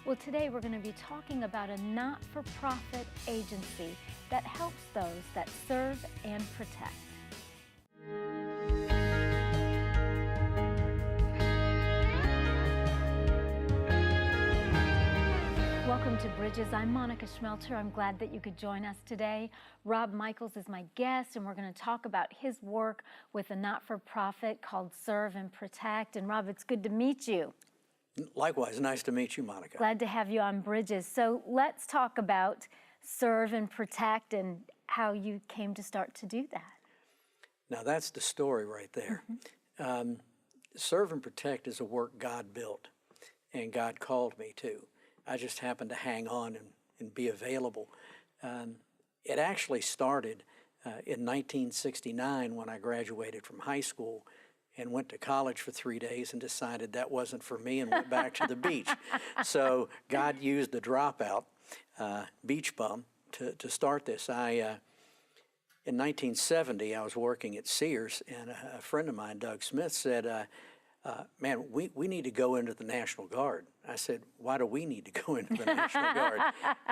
Well, today we're going to be talking about a not-for-profit agency that helps those that serve and protect. Welcome to Bridges. I'm Monica Schmelter. I'm glad that you could join us today. Rob Michaels is my guest, and we're going to talk about his work with a not-for-profit called Serve and Protect. And Rob, it's good to meet you. Likewise, nice to meet you, Monica. Glad to have you on Bridges. So let's talk about Serve and Protect and how you came to start to do that. Now that's the story right there. Serve and Protect is a work God built and God called me to. I just happened to hang on and be available. It actually started in 1969 when I graduated from high school and went to college for 3 days and decided that wasn't for me and went back to the beach. So God used the dropout beach bum to start this. In 1970, I was working at Sears, and a friend of mine, Doug Smith, said, man, we need to go into the National Guard. I said, why do we need to go into the National Guard?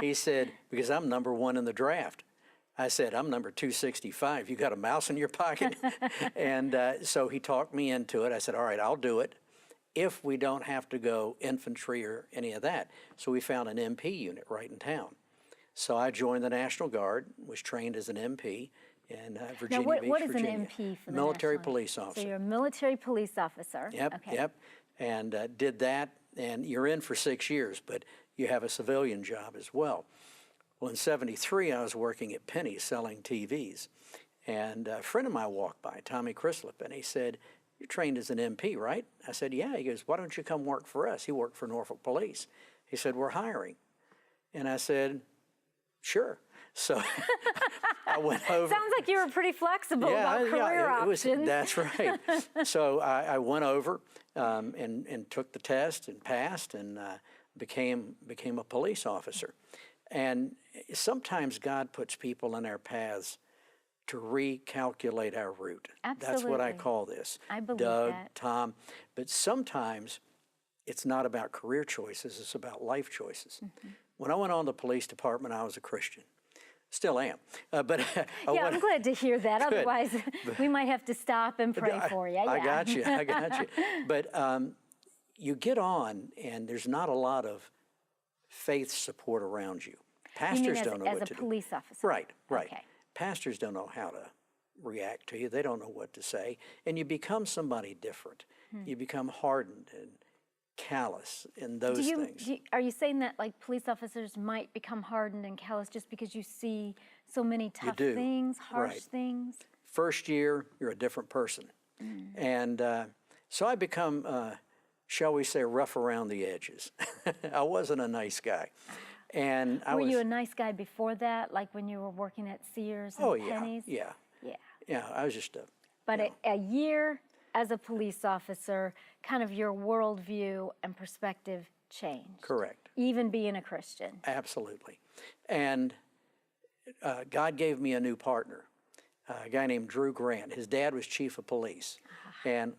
He said, because I'm number one in the draft. I said, I'm number 265. You got a mouse in your pocket? And so he talked me into it. I said, all right, I'll do it if we don't have to go infantry or any of that. So we found an MP unit right in town. So I joined the National Guard, was trained as an MP in Virginia Now, Beach, what is Virginia. an MP for the Military National? police officer. So you're a military police officer. Yep, okay. yep. And did that, and you're in for 6 years, but you have a civilian job as well. Well, in '73, I was working at Penny's selling TVs, and a friend of mine walked by, Tommy Crislip, and he said, you're trained as an MP, right? I said, yeah. He goes, why don't you come work for us? He worked for Norfolk Police. He said, we're hiring. And I said, sure. So I went over. Sounds like you were pretty flexible about career options. That's right. So I went over and took the test and passed and became a police officer. And sometimes God puts people in our paths to recalculate our route. Absolutely. That's what I call this. I believe Doug, that. Tom. But sometimes it's not about career choices, it's about life choices. When I went on the police department, I was a Christian. Still am. But I'm glad to hear that. Otherwise, we might have to stop and pray for you. Yeah. I got you. But you get on, and there's not a lot of faith support around you. Pastors don't know what to do. As a police officer? Right. Okay. Pastors don't know how to react to you. They don't know what to say. And you become somebody different. You become hardened and callous in those things. Are you saying that like police officers might become hardened and callous just because you see so many tough things, harsh things? First year, you're a different person. And so I become, shall we say, rough around the edges. I wasn't a nice guy. And were you a nice guy before that, like when you were working at Sears and Penny's? Yeah, I was just But a year as a police officer, kind of your worldview and perspective changed. Correct. Even being a Christian. Absolutely. And God gave me a new partner, a guy named Drew Grant. His dad was chief of police. And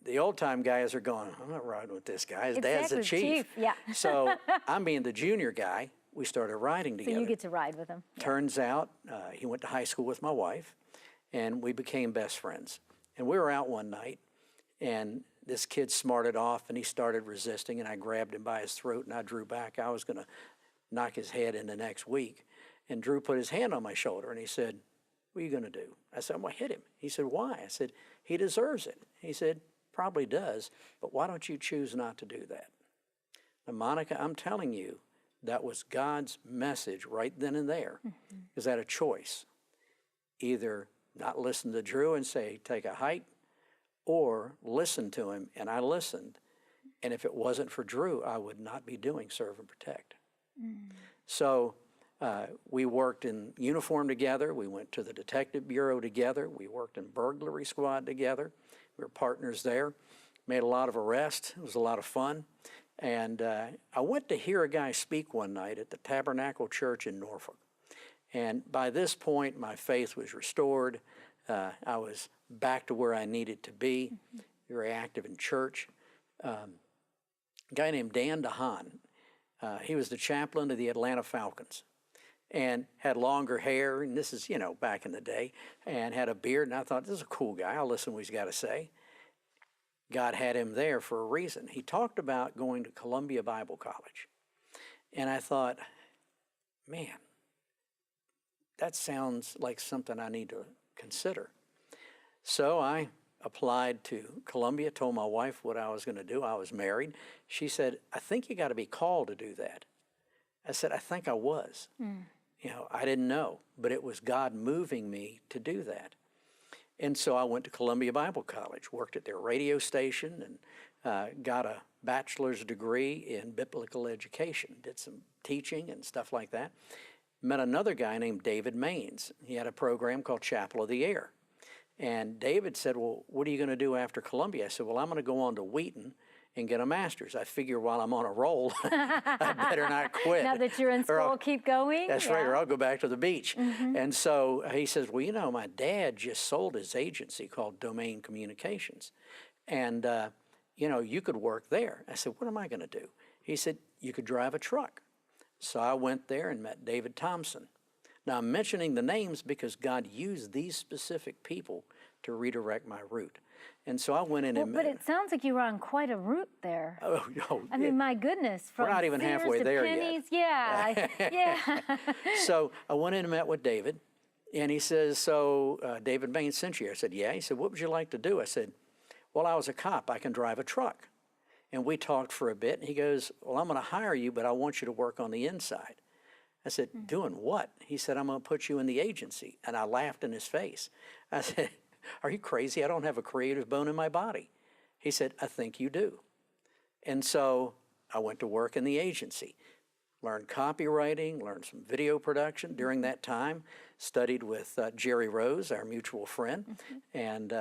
the old-time guys are going, I'm not riding with this guy. His dad's the chief. Yeah. So I'm being the junior guy. We started riding together. So you get to ride with him. Yeah. Turns out he went to high school with my wife, and we became best friends. And we were out one night, and this kid smarted off, and he started resisting, and I grabbed him by his throat, and I drew back. I was going to knock his head in the next week. And Drew put his hand on my shoulder, and he said, what are you going to do? I said, I'm going to hit him. He said, why? I said, he deserves it. He said, probably does, but why don't you choose not to do that? Now, Monica, I'm telling you, that was God's message right then and there. Is that a choice? Either not listen to Drew and say, take a hike, or listen to him, and I listened. And if it wasn't for Drew, I would not be doing Serve and Protect. So we worked in uniform together. We went to the detective bureau together. We worked in burglary squad together. We were partners there. Made a lot of arrests. It was a lot of fun. And I went to hear a guy speak one night at the Tabernacle Church in Norfolk. And by this point, my faith was restored. I was back to where I needed to be, very active in church. A guy named Dan DeHaan He was the chaplain of the Atlanta Falcons and had longer hair, and this is, back in the day, and had a beard, and I thought, this is a cool guy. I'll listen to what he's got to say. God had him there for a reason. He talked about going to Columbia Bible College. And I thought, man, that sounds like something I need to consider. So I applied to Columbia, told my wife what I was going to do. I was married. She said, I think you got to be called to do that. I said, I think I was. I didn't know, but it was God moving me to do that. And so I went to Columbia Bible College, worked at their radio station, and got a bachelor's degree in biblical education, did some teaching and stuff like that. Met another guy named David Maines. He had a program called Chapel of the Air. And David said, well, what are you going to do after Columbia? I said, well, I'm going to go on to Wheaton and get a master's. I figure while I'm on a roll, I better not quit. Now that you're in school, keep going? That's right, or I'll go back to the beach. And so he says, well, my dad just sold his agency called Domain Communications. And, you could work there. I said, what am I going to do? He said, you could drive a truck. So I went there and met David Thompson. Now, I'm mentioning the names because God used these specific people to redirect my route. And so I went in and met. But it sounds like you were on quite a route there. I mean, my goodness. We're not even Sears halfway to there Pennies. yet. Yeah. So I went in and met with David, and he says, so David Bain sent you here. I said, yeah. He said, what would you like to do? I said, well, I was a cop. I can drive a truck. And we talked for a bit, and he goes, well, I'm going to hire you, but I want you to work on the inside. I said, doing what? He said, I'm going to put you in the agency. And I laughed in his face. I said, are you crazy? I don't have a creative bone in my body. He said, I think you do. And so I went to work in the agency, learned copywriting, learned some video production during that time, studied with Jerry Rose, our mutual friend, and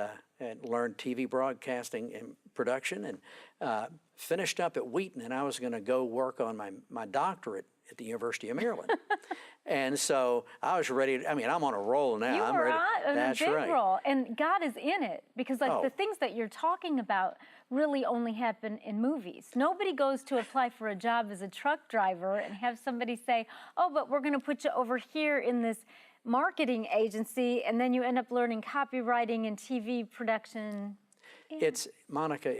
learned TV broadcasting and production, and finished up at Wheaton, and I was going to go work on my doctorate at the University of Maryland. And so I was ready. I'm on a roll now. I'm ready. That's a big right. roll. And God is in it because the things that you're talking about really only happen in movies. Nobody goes to apply for a job as a truck driver and have somebody say, oh, but we're going to put you over here in this marketing agency, and then you end up learning copywriting and TV production. It's, Monica,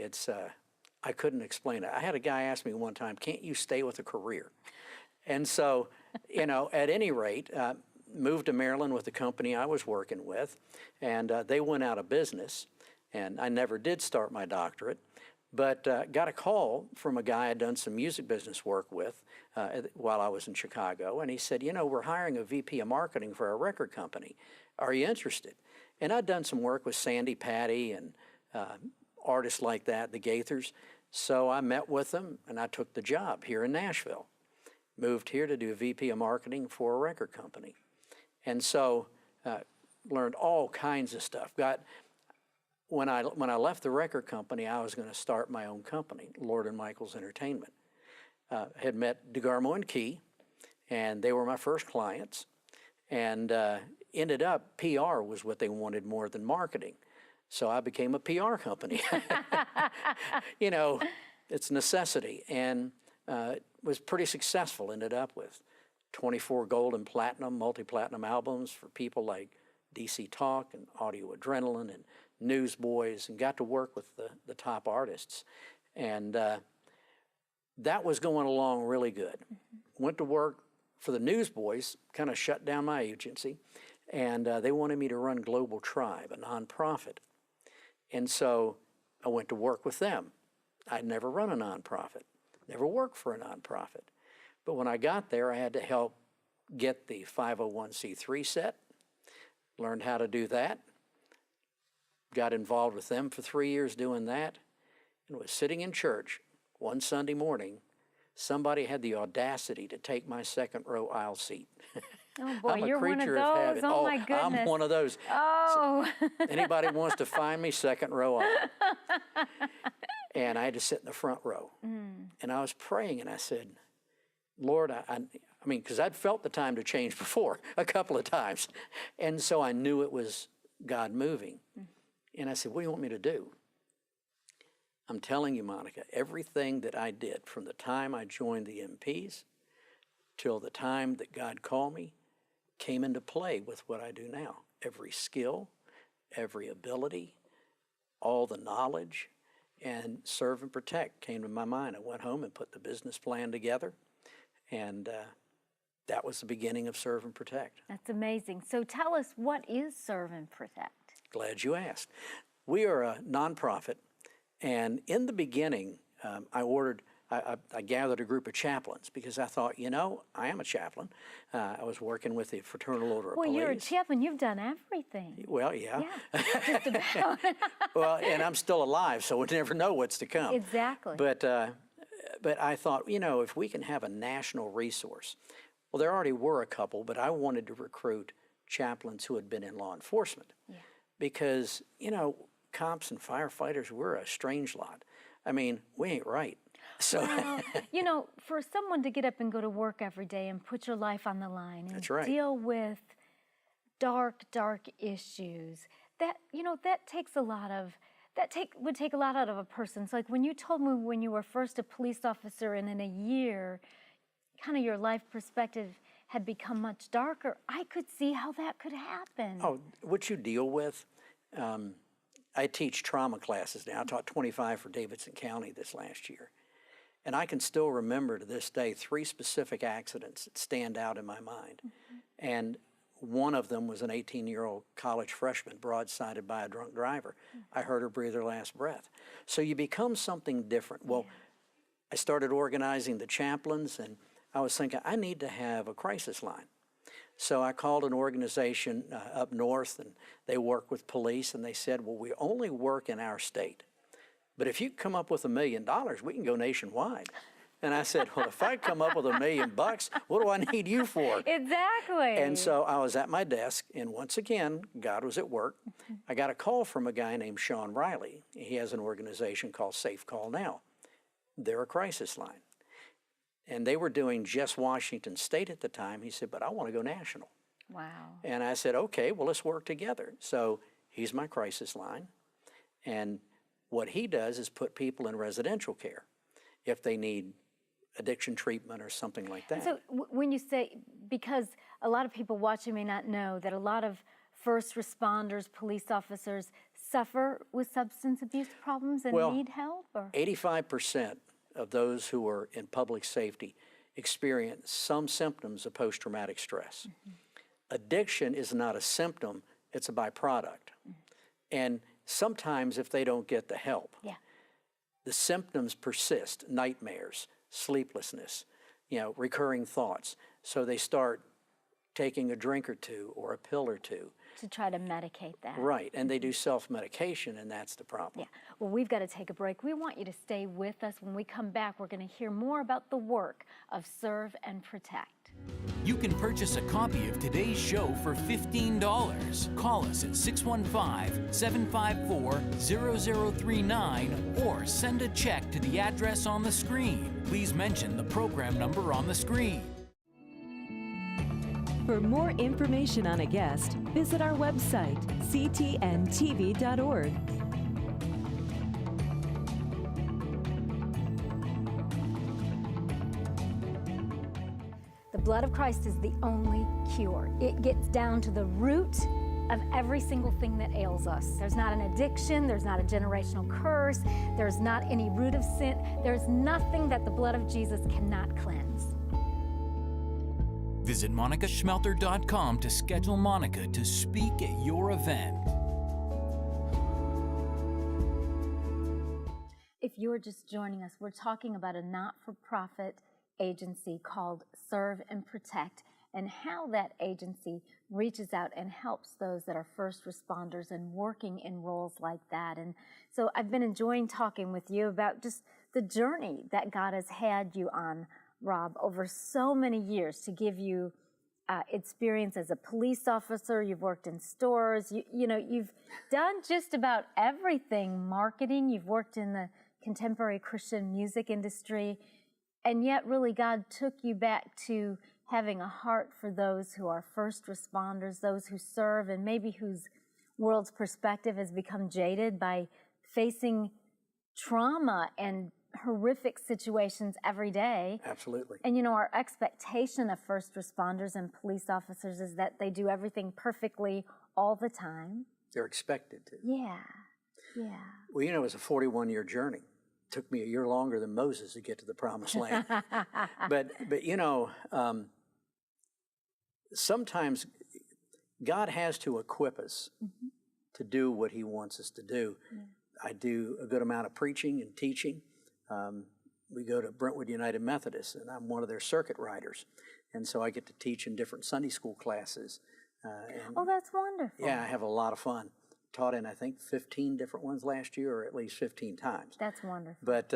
I couldn't explain it. I had a guy ask me one time, can't you stay with a career? And so, at any rate, moved to Maryland with the company I was working with, and they went out of business, and I never did start my doctorate, but got a call from a guy I'd done some music business work with while I was in Chicago, and he said, we're hiring a VP of marketing for a record company. Are you interested? And I'd done some work with Sandy Patty and artists like that, the Gaithers, so I met with them, and I took the job here in Nashville. Moved here to do VP of marketing for a record company. And so learned all kinds of stuff. When I left the record company, I was going to start my own company, Lord and Michael's Entertainment. Had met DeGarmo and Key, and they were my first clients. And ended up, PR was what they wanted more than marketing. So I became a PR company. It's necessity. And was pretty successful, ended up with 24 gold and platinum, multi-platinum albums for people like DC Talk and Audio Adrenaline and Newsboys, and got to work with the top artists. And that was going along really good. Went to work for the Newsboys, kind of shut down my agency, and they wanted me to run Global Tribe, a nonprofit. And so I went to work with them. I'd never run a nonprofit. Never worked for a nonprofit. But when I got there, I had to help get the 501c3 set, learned how to do that, got involved with them for 3 years doing that, and was sitting in church one Sunday morning. Somebody had the audacity to take my second row aisle seat. Oh boy, I'm a you're one of creature of those. habit. Oh my goodness. I'm one of those. Oh. Anybody wants to find me, second row aisle. And I had to sit in the front row. And I was praying, and I said, Lord, I mean, because I'd felt the time to change before a couple of times. And so I knew it was God moving. And I said, what do you want me to do? I'm telling you, Monica, everything that I did from the time I joined the MPs till the time that God called me came into play with what I do now. Every skill, every ability, all the knowledge, and serve and protect came to my mind. I went home and put the business plan together, and that was the beginning of Serve and Protect. That's amazing. So tell us, what is Serve and Protect? Glad you asked. We are a nonprofit, and in the beginning, I gathered a group of chaplains because I thought, you know, I am a chaplain. I was working with the Fraternal Order of Police. Well, you're a chaplain. You've done everything. Well, yeah. Yeah, just about. Well, and I'm still alive, so we never know what's to come. Exactly. But I thought, you know, if we can have a national resource, well, there already were a couple, but I wanted to recruit chaplains who had been in law enforcement. Yeah. Because, you know, cops and firefighters, we're a strange lot. I mean, we ain't right. So, Well, you know, for someone to get up and go to work every day and put your life on the line and That's right. deal with dark issues, that, you know, that takes a lot of, would take a lot out of a person. So like when you told me when you were first a police officer and in a year, kind of your life perspective had become much darker, I could see how that could happen. oh, what you deal with, I teach trauma classes now. I taught 25 for Davidson County this last year. And I can still remember to this day 3 specific accidents that stand out in my mind. Mm-hmm. And one of them was an 18-year-old college freshman broadsided by a drunk driver. Mm-hmm. I heard her breathe her last breath. So you become something different. Well, yeah. I started organizing the chaplains, and I was thinking, I need to have a crisis line. So I called an organization up north, and they work with police, and they said, well, we only work in our state. But if you come up with $1 million, we can go nationwide. And I said, well, if I come up with $1 million, what do I need you for? Exactly. And so I was at my desk, and once again, God was at work. I got a call from a guy named Sean Riley. He has an organization called Safe Call Now. They're a crisis line. And they were doing just Washington State at the time. He said, but I want to go national. Wow. And I said, okay, well, let's work together. So he's my crisis line. And what he does is put people in residential care if they need addiction treatment or something like that. So when you say, because a lot of people watching may not know that a lot of first responders, police officers suffer with substance abuse problems and need help? Or? 85% of those who are in public safety experience some symptoms of post-traumatic stress. Mm-hmm. Addiction is not a symptom, it's a byproduct. Mm-hmm. And sometimes if they don't get the help, the symptoms persist, nightmares, sleeplessness, you know, recurring thoughts. So they start taking a drink or two or a pill or two. To try to medicate that. Right, and they do self-medication, and that's the problem. Yeah, well, we've got to take a break. We want you to stay with us. When we come back, we're going to hear more about the work of Serve and Protect. You can purchase a copy of today's show for $15. Call us at 615-754-0039 or send a check to the address on the screen. Please mention the program number on the screen. For more information on a guest, visit our website, ctntv.org. The blood of Christ is the only cure. It gets down to the root of every single thing that ails us. There's not an addiction, there's not a generational curse, there's not any root of sin, there's nothing that the blood of Jesus cannot cleanse. Visit monicaschmelter.com to schedule Monica to speak at your event. If you're just joining us, we're talking about a not-for-profit agency called Serve and Protect and how that agency reaches out and helps those that are first responders and working in roles like that. And so I've been enjoying talking with you about just the journey that God has had you on, Rob, over so many years to give you experience as a police officer. You've worked in stores. You know, you've done just about everything, marketing. You've worked in the contemporary Christian music industry. And yet, really, God took you back to having a heart for those who are first responders, those who serve, and maybe whose world's perspective has become jaded by facing trauma and horrific situations every day. Absolutely. And you know, our expectation of first responders and police officers is that they do everything perfectly all the time. They're expected to. Yeah, yeah. Well, you know, it was a 41-year journey. It took me a year longer than Moses to get to the promised land. but you know, sometimes God has to equip us to do what he wants us to do. Yeah. I do a good amount of preaching and teaching. We go to Brentwood United Methodist, and I'm one of their circuit riders. And so I get to teach in different Sunday school classes. Oh, that's wonderful. Yeah, I have a lot of fun. Taught in, I think, 15 different ones last year, or at least 15 times. That's wonderful. But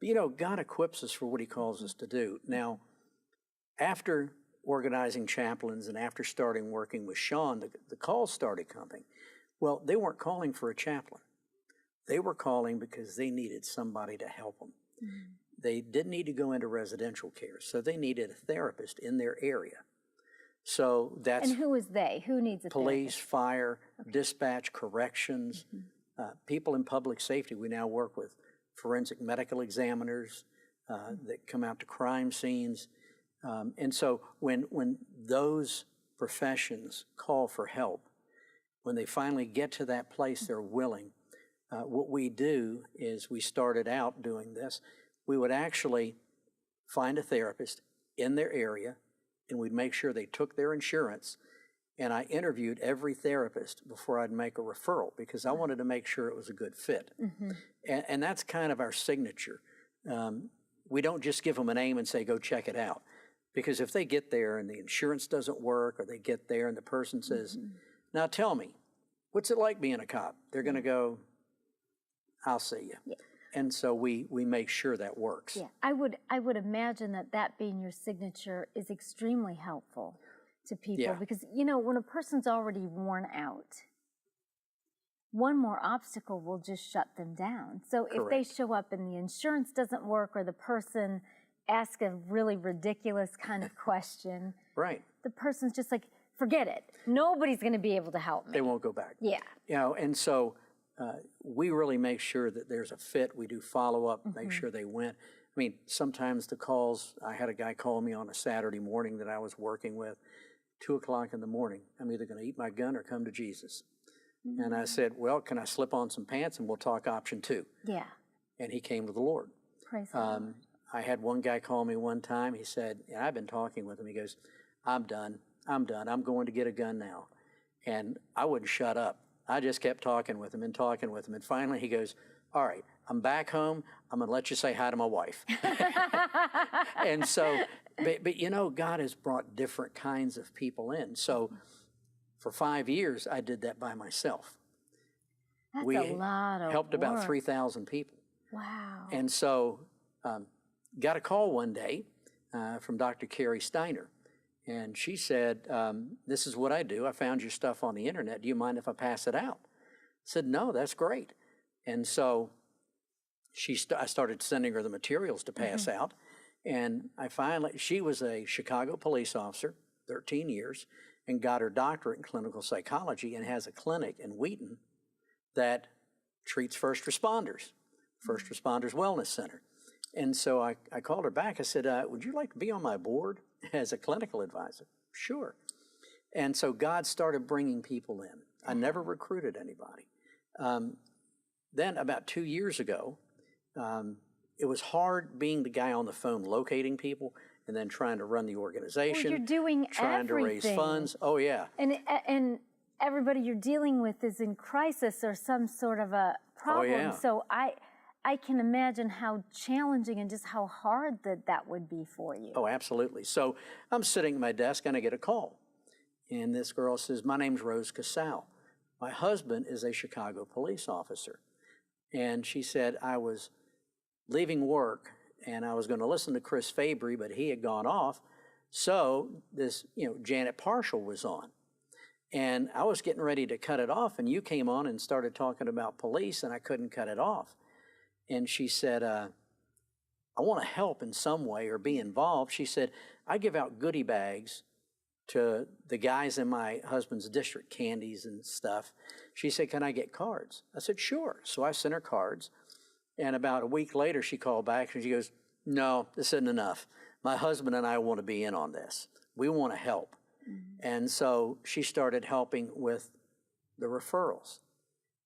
you know, God equips us for what he calls us to do. Now, after organizing chaplains and after starting working with Sean, the calls started coming. Well, they weren't calling for a chaplain. They were calling because they needed somebody to help them. Mm-hmm. They didn't need to go into residential care, so they needed a therapist in their area. So that's... And who is they? Who needs a police, therapist? fire, dispatch, corrections, people in public safety. We now work with forensic medical examiners that come out to crime scenes. And so when those professions call for help, when they finally get to that place they're willing, what we do is we started out doing this. We would actually find a therapist in their area, and we'd make sure they took their insurance. And I interviewed every therapist before I'd make a referral because I wanted to make sure it was a good fit. Mm-hmm. And that's kind of our signature. We don't just give them a name and say, go check it out. Because if they get there and the insurance doesn't work, or they get there and the person says, now tell me, what's it like being a cop? They're going to go, I'll see you. Yeah. And so we make sure that works. Yeah, I would imagine that being your signature is extremely helpful to people because, you know, when a person's already worn out, one more obstacle will just shut them down. So if they show up and the insurance doesn't work, or the person asks a really ridiculous kind of question, the person's just like, forget it. Nobody's going to be able to help me. They won't go back. Yeah. You know, and so we really make sure that there's a fit. We do follow-up, make sure they went. I mean, sometimes the calls, I had a guy call me on a Saturday morning that I was working with, 2 o'clock in the morning. I'm either going to eat my gun or come to Jesus. And I said, well, can I slip on some pants and we'll talk option 2? Yeah. And he came to the Lord. Praise the Lord. I had one guy call me one time. He said, and I've been talking with him, he goes, I'm done. I'm going to get a gun now. And I wouldn't shut up. I just kept talking with him. And finally he goes, all right, I'm back home. I'm going to let you say hi to my wife. And so, but you know, God has brought different kinds of people in. So for 5 years, I did that by myself. That's a lot of helped work. about 3,000 people. Wow. And so got a call one day from Dr. Carrie Steiner. And she said, this is what I do. I found your stuff on the internet. Do you mind if I pass it out? I said, no, that's great. And so I started sending her the materials to pass out. And she was a Chicago police officer, 13 years, and got her doctorate in clinical psychology and has a clinic in Wheaton that treats first responders, First Responders Wellness Center. And so I called her back. I said, would you like to be on my board as a clinical advisor? Sure. And so God started bringing people in. I never recruited anybody. Then about 2 years ago, it was hard being the guy on the phone locating people and then trying to run the organization. Well, you're doing trying everything. to raise funds. Oh, yeah. And everybody you're dealing with is in crisis or some sort of a problem. Oh, yeah. So I can imagine how challenging and just how hard that would be for you. Oh, absolutely. So I'm sitting at my desk and I get a call. And this girl says, my name's Rose Casal. My husband is a Chicago police officer. And she said, I was leaving work and I was going to listen to Chris Fabry, but he had gone off. So this, Janet Parshall was on. And I was getting ready to cut it off, and you came on and started talking about police, and I couldn't cut it off. And she said, I want to help in some way or be involved. She said, I give out goodie bags to the guys in my husband's district, candies and stuff. She said, can I get cards? I said, sure. So I sent her cards. And about a week later, she called back and she goes, no, this isn't enough. My husband and I want to be in on this. We want to help. And so she started helping with the referrals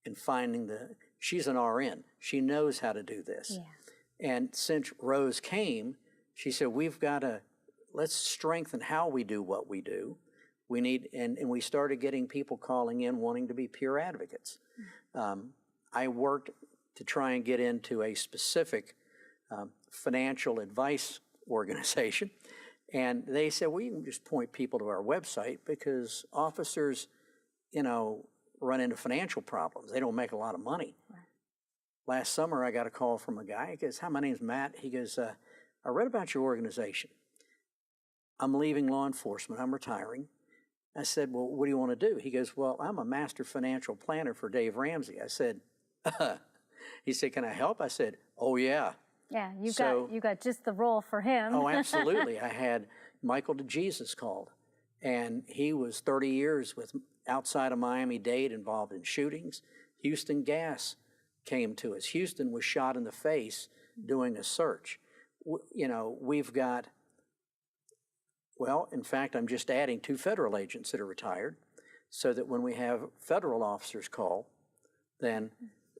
and finding she's an RN. She knows how to do this. Yeah. And since Rose came, she said, let's strengthen how we do what we do. We need, and we started getting people calling in wanting to be peer advocates. I worked to try and get into a specific financial advice organization. And they said, well, you can just point people to our website because officers, run into financial problems. They don't make a lot of money. Right. Last summer, I got a call from a guy. He goes, hi, my name's Matt. He goes, I read about your organization. I'm leaving law enforcement. I'm retiring. I said, well, what do you want to do? He goes, well, I'm a master financial planner for Dave Ramsey. I said, he said, can I help? I said, oh, yeah. Yeah, you got just the role for him. Oh, absolutely. I had Michael DeJesus called, and he was 30 years with outside of Miami-Dade involved in shootings. Houston Gas came to us. Houston was shot in the face doing a search. We've got, in fact, I'm just adding 2 federal agents that are retired so that when we have federal officers call, then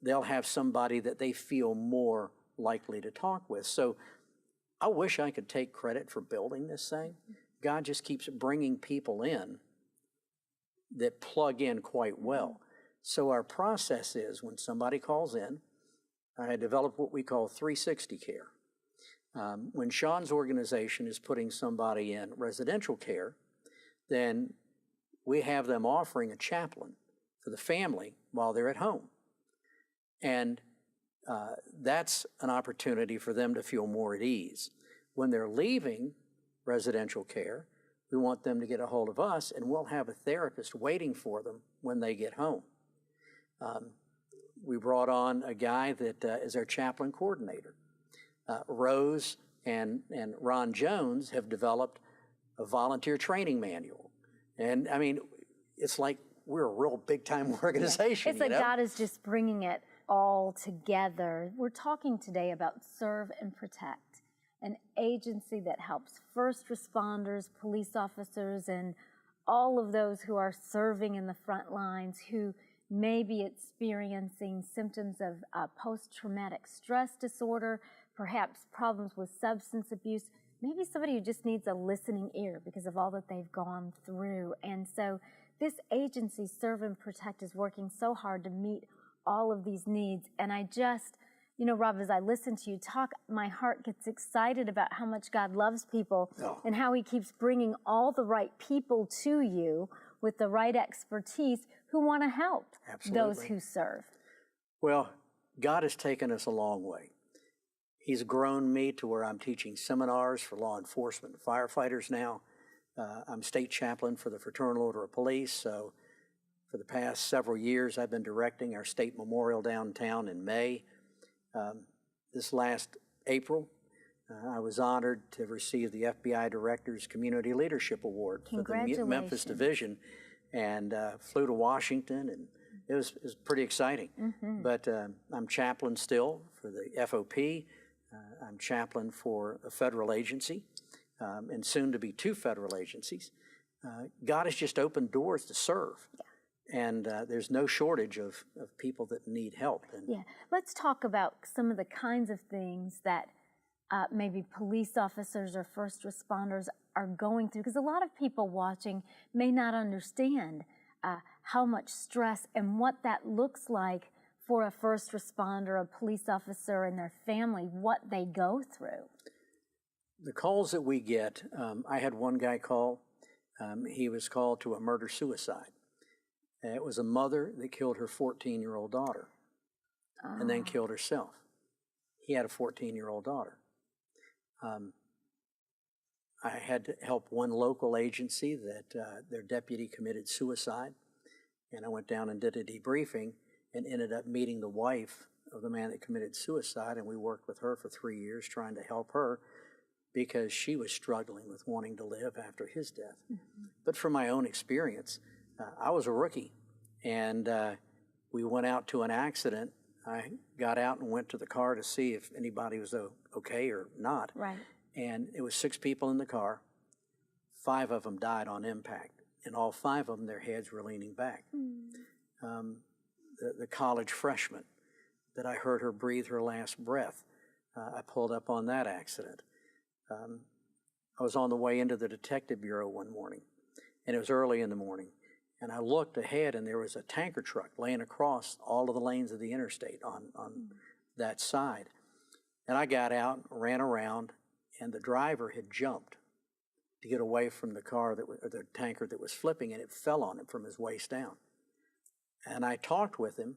they'll have somebody that they feel more likely to talk with. So I wish I could take credit for building this thing. God just keeps bringing people in that plug in quite well. So our process is when somebody calls in, I develop what we call 360 care. When Sean's organization is putting somebody in residential care, then we have them offering a chaplain for the family while they're at home. And that's an opportunity for them to feel more at ease. When they're leaving residential care, we want them to get a hold of us, and we'll have a therapist waiting for them when they get home. We brought on a guy that is our chaplain coordinator. Rose and Ron Jones have developed a volunteer training manual. And, I mean, it's like we're a real big-time organization. It's like God is just bringing it all together. We're talking today about Serve and Protect, an agency that helps first responders, police officers, and all of those who are serving in the front lines who may be experiencing symptoms of post-traumatic stress disorder, perhaps problems with substance abuse, maybe somebody who just needs a listening ear because of all that they've gone through. And so this agency, Serve and Protect, is working so hard to meet all of these needs. And I just, Rob, as I listen to you talk, my heart gets excited about how much God loves people and how he keeps bringing all the right people to you with the right expertise who want to help those who serve. Well, God has taken us a long way. He's grown me to where I'm teaching seminars for law enforcement and firefighters now. I'm state chaplain for the Fraternal Order of Police, so for the past several years, I've been directing our state memorial downtown in May. This last April, I was honored to receive the FBI Director's Community Leadership Award for the Memphis Division, and flew to Washington, and it was pretty exciting. But I'm chaplain still for the FOP. I'm chaplain for a federal agency, and soon to be 2 federal agencies. God has just opened doors to serve. And there's no shortage of people that need help. And let's talk about some of the kinds of things that maybe police officers or first responders are going through, because a lot of people watching may not understand how much stress and what that looks like for a first responder, a police officer, and their family, what they go through. The calls that we get, I had one guy call. He was called to a murder-suicide. It was a mother that killed her 14-year-old daughter and then killed herself. He had a 14-year-old daughter. I had to help one local agency that their deputy committed suicide, and I went down and did a debriefing and ended up meeting the wife of the man that committed suicide, and we worked with her for 3 years trying to help her because she was struggling with wanting to live after his death. But from my own experience, I was a rookie, and we went out to an accident I got out and went to the car to see if anybody was okay or not. Right. And it was 6 people in the car. 5 of them died on impact. And all 5 of them, their heads were leaning back. The college freshman that I heard her breathe her last breath, I pulled up on that accident. I was on the way into the detective bureau one morning, and it was early in the morning. And I looked ahead, and there was a tanker truck laying across all of the lanes of the interstate on that side. And I got out, ran around, and the driver had jumped to get away from the car or the tanker that was flipping, and it fell on him from his waist down. And I talked with him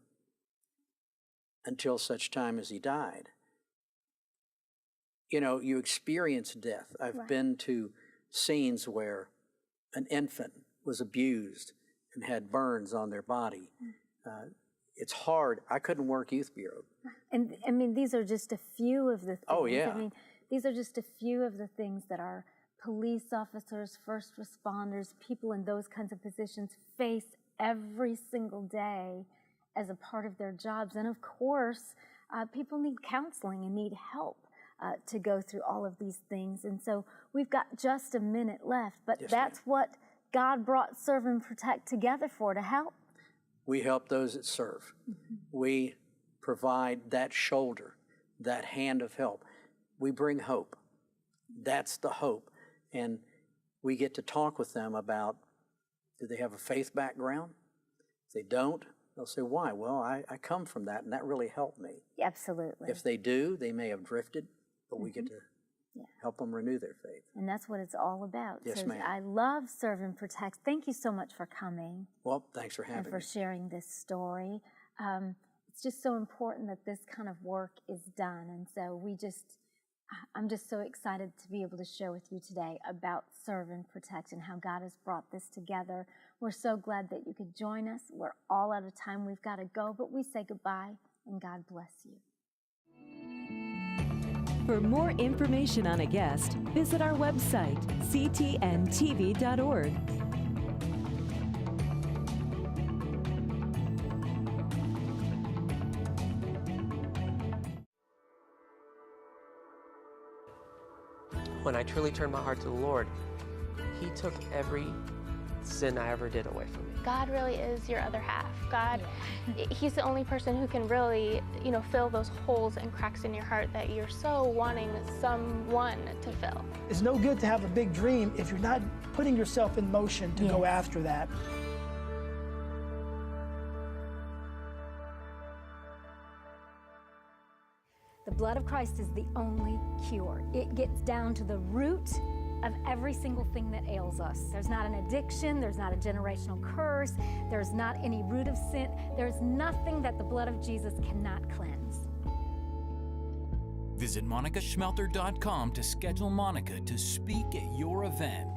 until such time as he died. You know, you experience death. I've been to scenes where an infant was abused and had burns on their body. It's hard. I couldn't work youth bureau. And I mean, these are just a few of the things. Oh, yeah. I mean, these are just a few of the things that our police officers, first responders, people in those kinds of positions face every single day as a part of their jobs. And of course, people need counseling and need help to go through all of these things. And so we've got just a minute left, but that's what God brought Serve and Protect together for, to help. We help those that serve. We provide that shoulder, that hand of help. We bring hope. That's the hope. And we get to talk with them about, do they have a faith background? If they don't, they'll say, why? Well, I come from that, and that really helped me. Absolutely. If they do, they may have drifted, but we get to help them renew their faith. And that's what it's all about. Yes, so ma'am. I love Serve and Protect. Thank you so much for coming. Well, thanks for having and for me. sharing this story. It's just so important that this kind of work is done. And so I'm just so excited to be able to share with you today about Serve and Protect and how God has brought this together. We're so glad that you could join us. We're all out of time. We've got to go, but we say goodbye and God bless you. For more information on a guest, visit our website, ctntv.org. When I truly turned my heart to the Lord, He took every sin I ever did away from me. God really is your other half. God, He's the only person who can really, fill those holes and cracks in your heart that you're so wanting someone to fill. It's no good to have a big dream if you're not putting yourself in motion to go after that. The blood of Christ is the only cure. It gets down to the root of every single thing that ails us. There's not an addiction, there's not a generational curse, there's not any root of sin, there's nothing that the blood of Jesus cannot cleanse. Visit MonicaSchmelter.com to schedule Monica to speak at your event.